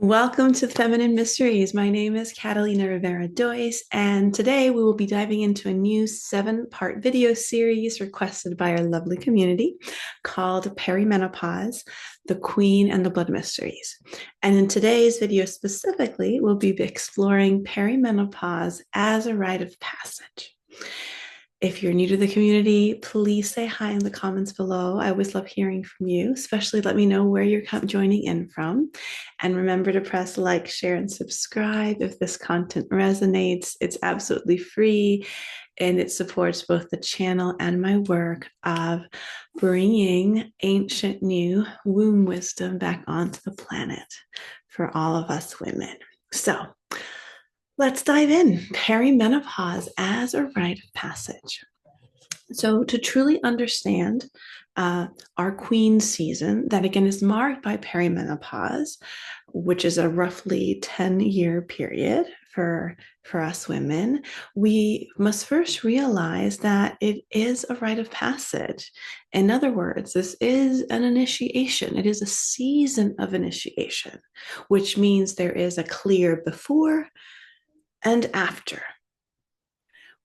Welcome to Feminine Mysteries. My name is Catalina Rivera Dois, and today we will be diving into a new 7-part video series requested by our lovely community called Perimenopause, the Queen and the Blood Mysteries. And in today's video specifically, we'll be exploring perimenopause as a rite of passage. If you're new to the community, please say hi in the comments below. I always love hearing from you, especially let me know where you're joining in from. And remember to press like, share, and subscribe if this content resonates. It's absolutely free and it supports both the channel and my work of bringing ancient new womb wisdom back onto the planet for all of us women. So, let's dive in. Perimenopause as a rite of passage. So, to truly understand our queen season, that again is marked by perimenopause, which is a roughly 10-year period for us women, we must first realize that it is a rite of passage. In other words, this is an initiation. It is a season of initiation, which means there is a clear before and after,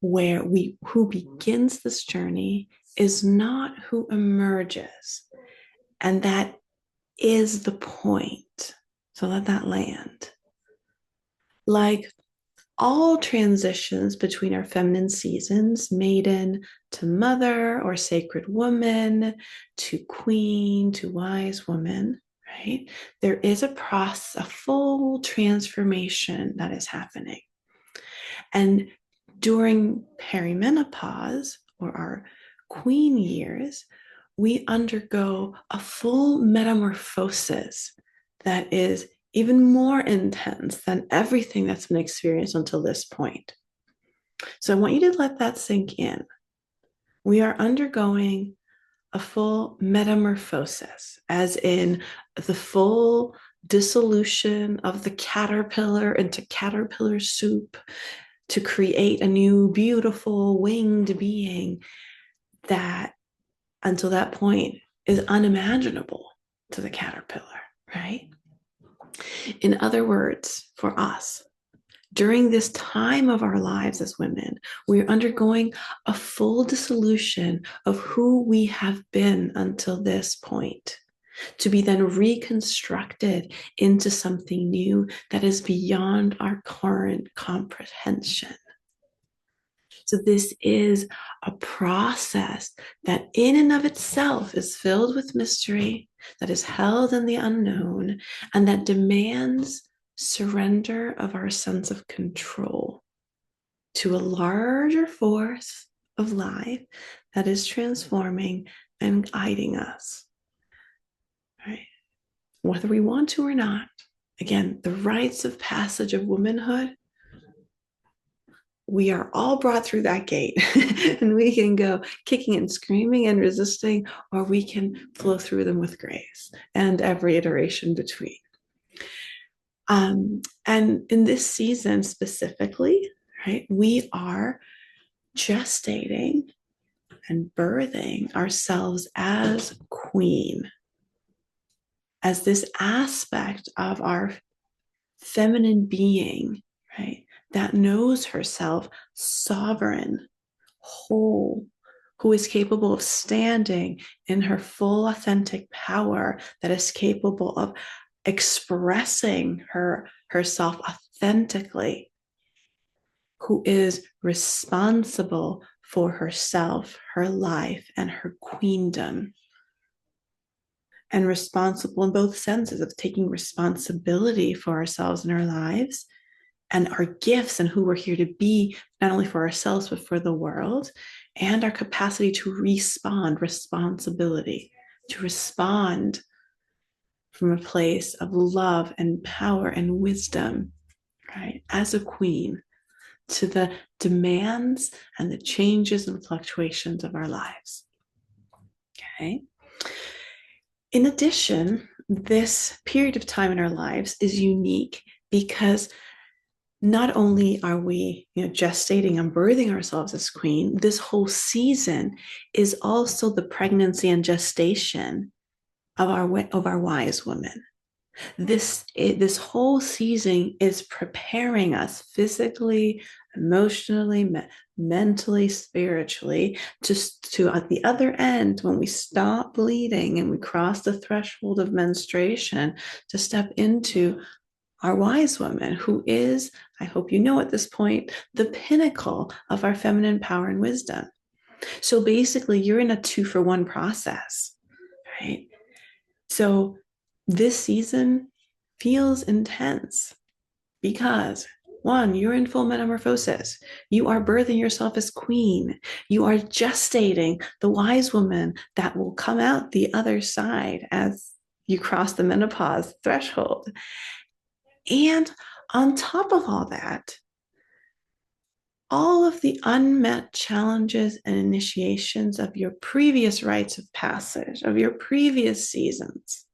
where who begins this journey is not who emerges. And that is the point. So let that land. Like all transitions between our feminine seasons, maiden to mother or sacred woman, to queen, to wise woman, right? There is a process, a full transformation that is happening. And during perimenopause, or our queen years, we undergo a full metamorphosis that is even more intense than everything that's been experienced until this point. So I want you to let that sink in. We are undergoing a full metamorphosis, as in the full dissolution of the caterpillar into caterpillar soup, to create a new, beautiful, winged being that, until that point, is unimaginable to the caterpillar, right? In other words, for us, during this time of our lives as women, we are undergoing a full dissolution of who we have been until this point, to be then reconstructed into something new that is beyond our current comprehension. So this is a process that in and of itself is filled with mystery, that is held in the unknown, and that demands surrender of our sense of control to a larger force of life that is transforming and guiding us. Right? Whether we want to or not, again, the rites of passage of womanhood, we are all brought through that gate and we can go kicking and screaming and resisting, or we can flow through them with grace and every iteration between. And in this season specifically, right, we are gestating and birthing ourselves as queen, as this aspect of our feminine being, right, that knows herself sovereign, whole, who is capable of standing in her full authentic power, that is capable of expressing herself authentically, who is responsible for herself, her life, and her queendom. And responsible in both senses of taking responsibility for ourselves and our lives and our gifts and who we're here to be, not only for ourselves, but for the world, and our capacity to responsibility, to respond from a place of love and power and wisdom, right, as a queen, to the demands and the changes and fluctuations of our lives. Okay. In addition, this period of time in our lives is unique because not only are we, gestating and birthing ourselves as queen, this whole season is also the pregnancy and gestation of our wise women, This whole season is preparing us physically, emotionally, mentally, spiritually, just to at the other end, when we stop bleeding and we cross the threshold of menstruation, to step into our wise woman, who is, I hope you know at this point, the pinnacle of our feminine power and wisdom. So basically, you're in a 2-for-1 process, right? So this season feels intense because, one, you're in full metamorphosis. You are birthing yourself as queen. You are gestating the wise woman that will come out the other side as you cross the menopause threshold. And on top of all that, all of the unmet challenges and initiations of your previous rites of passage, of your previous seasons,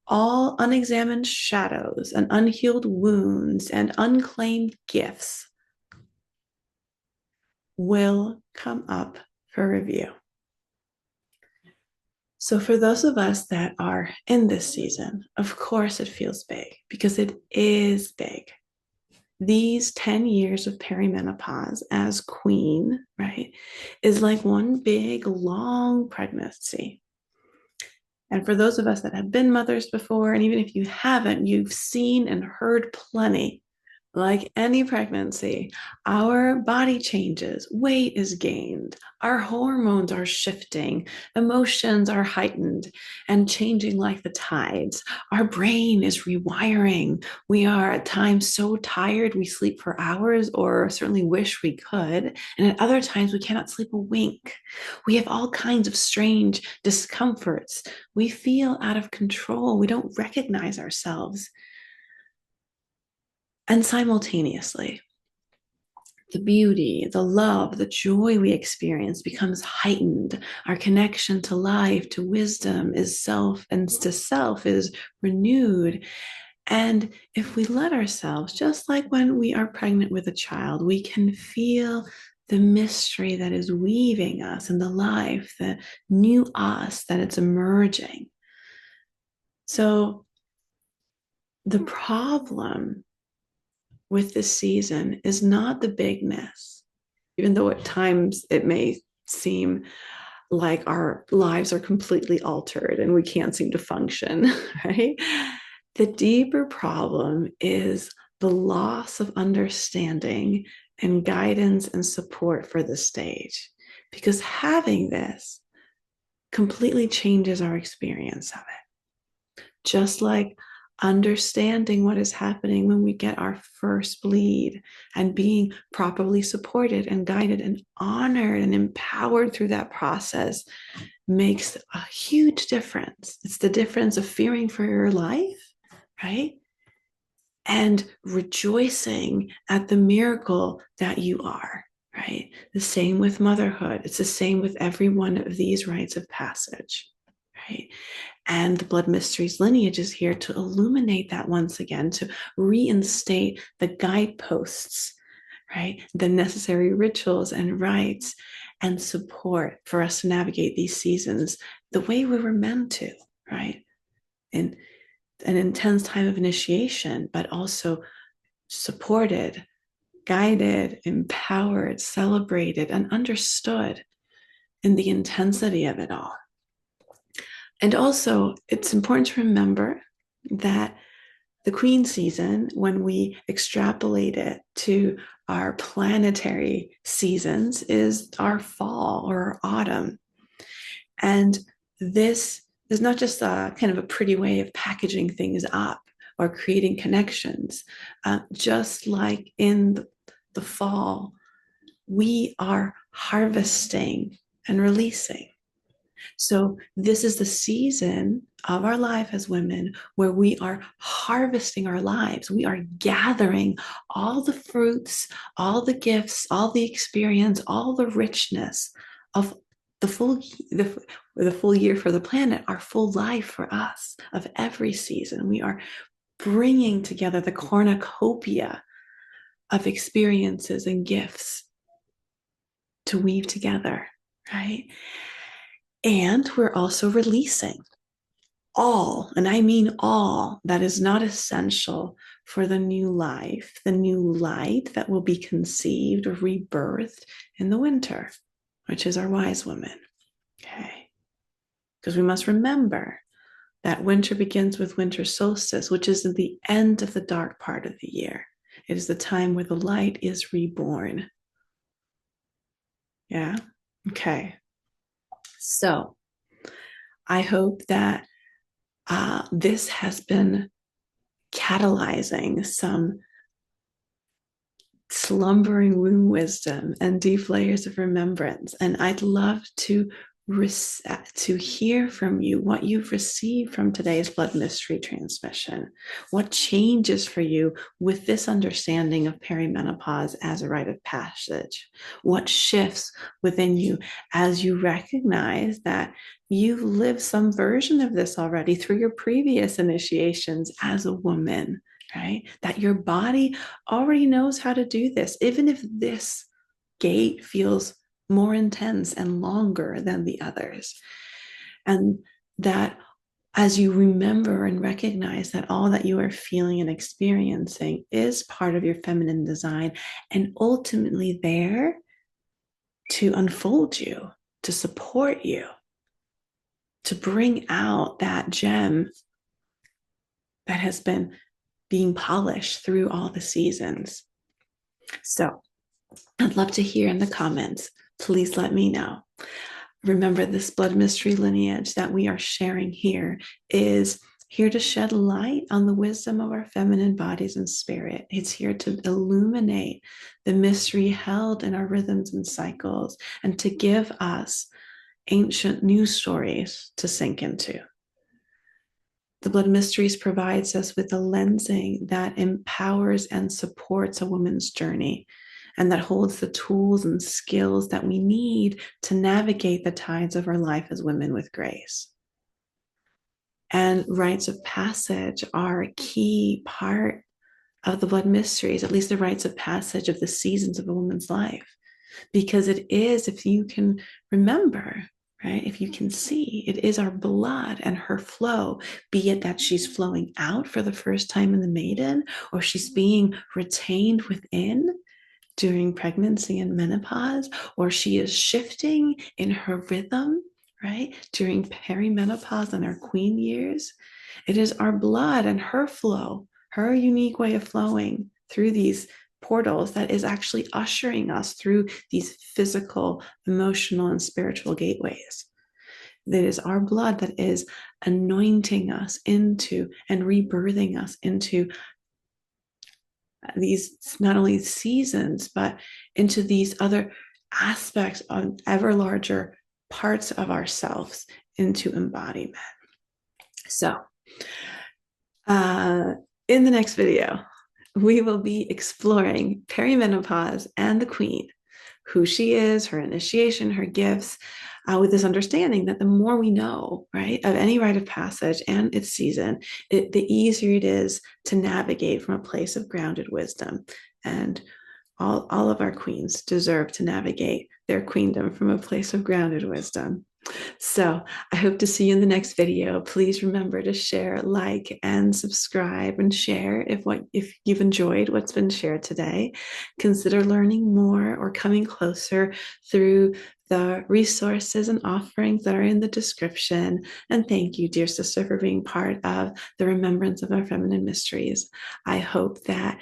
all unexamined shadows and unhealed wounds and unclaimed gifts will come up for review. So for those of us that are in this season, of course it feels big, because it is big. These 10 years of perimenopause as queen, right, is like one big, long pregnancy. And for those of us that have been mothers before, and even if you haven't, you've seen and heard plenty. Like any pregnancy, our body changes, weight is gained, our hormones are shifting, emotions are heightened and changing like the tides. Our brain is rewiring. We are at times so tired we sleep for hours, or certainly wish we could. And at other times we cannot sleep a wink. We have all kinds of strange discomforts. We feel out of control. We don't recognize ourselves. And simultaneously, the beauty, the love, the joy we experience becomes heightened. Our connection to life, to wisdom, is self, and to self is renewed. And if we let ourselves, just like when we are pregnant with a child, we can feel the mystery that is weaving us and the life, the new us that it's emerging. So the problem with this season is not the bigness, even though at times it may seem like our lives are completely altered and we can't seem to function, right? The deeper problem is the loss of understanding and guidance and support for the stage, because having this completely changes our experience of it. Just like understanding what is happening when we get our first bleed and being properly supported and guided and honored and empowered through that process makes a huge difference. It's the difference of fearing for your life, right? And rejoicing at the miracle that you are, right? The same with motherhood. It's the same with every one of these rites of passage, right? And the Blood Mysteries lineage is here to illuminate that once again, to reinstate the guideposts, right? The necessary rituals and rites and support for us to navigate these seasons the way we were meant to, right? In an intense time of initiation, but also supported, guided, empowered, celebrated, and understood in the intensity of it all. And also, it's important to remember that the Queen season, when we extrapolate it to our planetary seasons, is our fall or autumn. And this is not just a kind of a pretty way of packaging things up or creating connections. Just like in the fall, we are harvesting and releasing. So this is the season of our life as women where we are harvesting our lives. We are gathering all the fruits, all the gifts, all the experience, all the richness of the full year for the planet, our full life for us of every season. We are bringing together the cornucopia of experiences and gifts to weave together, right? And we're also releasing all, and I mean all, that is not essential for the new life, the new light that will be conceived or rebirthed in the winter, which is our wise woman. Okay. Because we must remember that winter begins with winter solstice, which is the end of the dark part of the year. It is the time where the light is reborn. Yeah. Okay. So I hope that this has been catalyzing some slumbering womb wisdom and deep layers of remembrance. And I'd love to hear from you what you've received from today's blood mystery transmission. What changes for you with this understanding of perimenopause as a rite of passage? What shifts within you as you recognize that you've lived some version of this already through your previous initiations as a woman, right? That your body already knows how to do this, even if this gait feels more intense and longer than the others. And that as you remember and recognize that all that you are feeling and experiencing is part of your feminine design and ultimately there to unfold you, to support you, to bring out that gem that has been being polished through all the seasons. So I'd love to hear in the comments. Please let me know. Remember, this blood mystery lineage that we are sharing here is here to shed light on the wisdom of our feminine bodies and spirit. It's here to illuminate the mystery held in our rhythms and cycles and to give us ancient news stories to sink into. The Blood Mysteries provides us with a lensing that empowers and supports a woman's journey and that holds the tools and skills that we need to navigate the tides of our life as women with grace. And rites of passage are a key part of the Blood Mysteries, at least the rites of passage of the seasons of a woman's life, because it is, if you can remember, right? If you can see, it is our blood and her flow, be it that she's flowing out for the first time in the maiden, or she's being retained within during pregnancy and menopause, or she is shifting in her rhythm, right? During perimenopause and our queen years. It is our blood and her flow, her unique way of flowing through these portals that is actually ushering us through these physical, emotional, and spiritual gateways. That is our blood that is anointing us into and rebirthing us into these not only seasons, but into these other aspects of ever larger parts of ourselves into embodiment. So, in the next video, we will be exploring perimenopause and the queen, who she is, her initiation, her gifts, with this understanding that the more we know, right, of any rite of passage and its season, the easier it is to navigate from a place of grounded wisdom. And all of our queens deserve to navigate their queendom from a place of grounded wisdom. So I hope to see you in the next video. Please remember to share, like, and subscribe and share if you've enjoyed what's been shared today. Consider learning more or coming closer through the resources and offerings that are in the description. And thank you, dear sister, for being part of the remembrance of our feminine mysteries. I hope that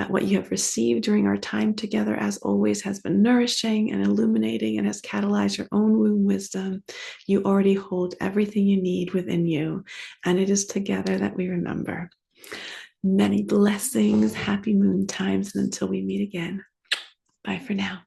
what you have received during our time together, as always, has been nourishing and illuminating and has catalyzed your own womb wisdom. You already hold everything you need within you, and it is together that we remember. Many blessings, happy moon times, and until we meet again, bye for now.